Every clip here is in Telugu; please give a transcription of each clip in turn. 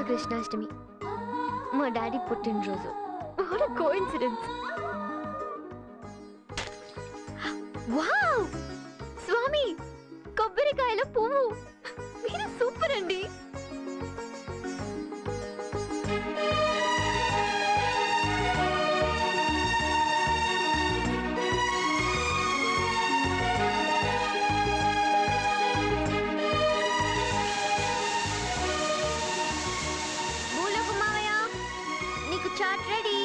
రోజు కృష్ణాష్టమి, మా డాడీ పుట్టినరోజు. What a coincidence. వావ్ స్వామి, కొబ్బరికాయల పువ్వు, మీరు సూపర్ అండి. చాట్ రెడీ.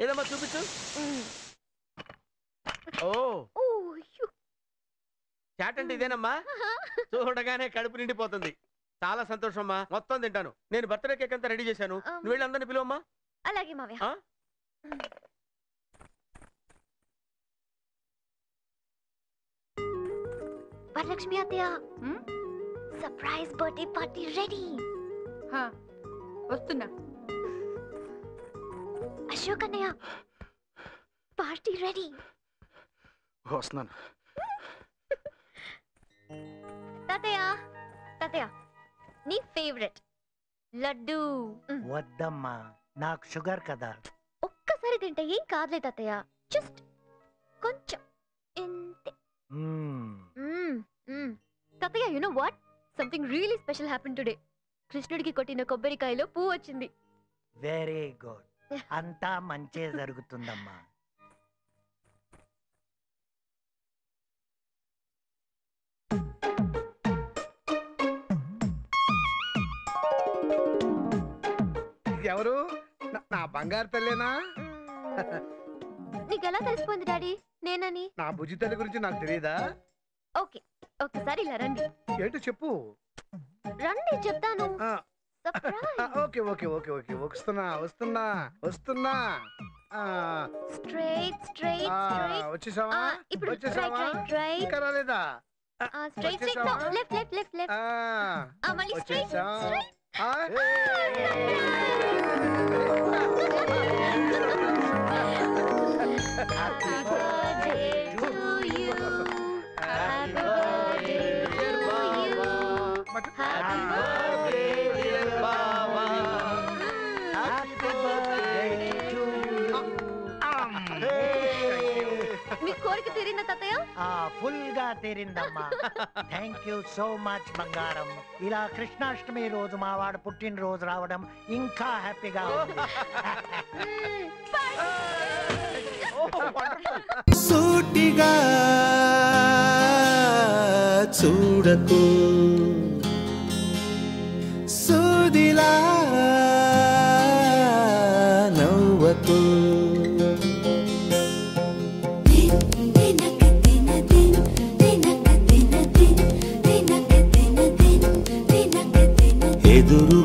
ఏదమ్మా చూపించు. ఓ చాట్ అంటే ఇదేనమ్మా. చూడగానే కడుపు నిండిపోతుంది. చాలా సంతోషం అమ్మా, మొత్తం తింటాను. నేను బర్త్డే కేక్ అంతా రెడీ చేశాను, నువ్వు వెళ్ళి అందరిని పిలువమ్మా. అలాగే మావయ్య. వరలక్ష్మి అత్తయ్య, సర్ప్రైజ్ బర్త్డే పార్టీ రెడీ. వస్తున్నా. అశోక్ అన్నయ్య, పార్టీ రెడీ. వస్తున్నాను. తాతయ్య తాతయ్య, నీ ఫేవరెట్ లడ్డు. వద్దమ్మా, నాకు షుగర్ కదా. ఒక్కసారి తింటే ఏం కాదులే తాతయ్య, జస్ట్ కొంచెం ఇంతే. తాతయ్య, you know what, something really special happen today. కృష్ణుడికి కొట్టిన కొబ్బరికాయలో పువ్వు వచ్చింది. వెరీ గుడ్, అంతా మంచే జరుగుతుందమ్మా. ఎవరు? నా బంగారు తల్లేనా? నీకెలా తెలిసిపోయింది డాడీ నేనని? నా బుజ్జి తల్లి గురించి నాకు తెలియదా? ఓకే, ఒక్కసారి ఇలా రండి. ఏంటో చెప్పు. రండి చెప్తాను. ఓకే ఓకే ఓకే ఓకే, వస్తున్నా వస్తున్నా వస్తున్నా. Straight straight straight. వచ్చేసావా? ఇప్పుడు వచ్చేసావా? ఇంకా రాలేదా? Straight straight, left left left left. మళ్ళీ straight straight. Happy birthday to you. Happy birthday to you. Happy birthday dear Baba. Happy birthday to you. మీ కోరిక తీరిందా తాతయ్య? ఫుల్ గా తీరిందమ్మా. థ్యాంక్ యూ సో మచ్ బంగారం. ఇలా కృష్ణాష్టమి రోజు మా వాడు పుట్టినరోజు రావడం ఇంకా హ్యాపీగా ఉంది. సూటిగా చూడకు, సూదిలా నవ్వకు. ఎదురు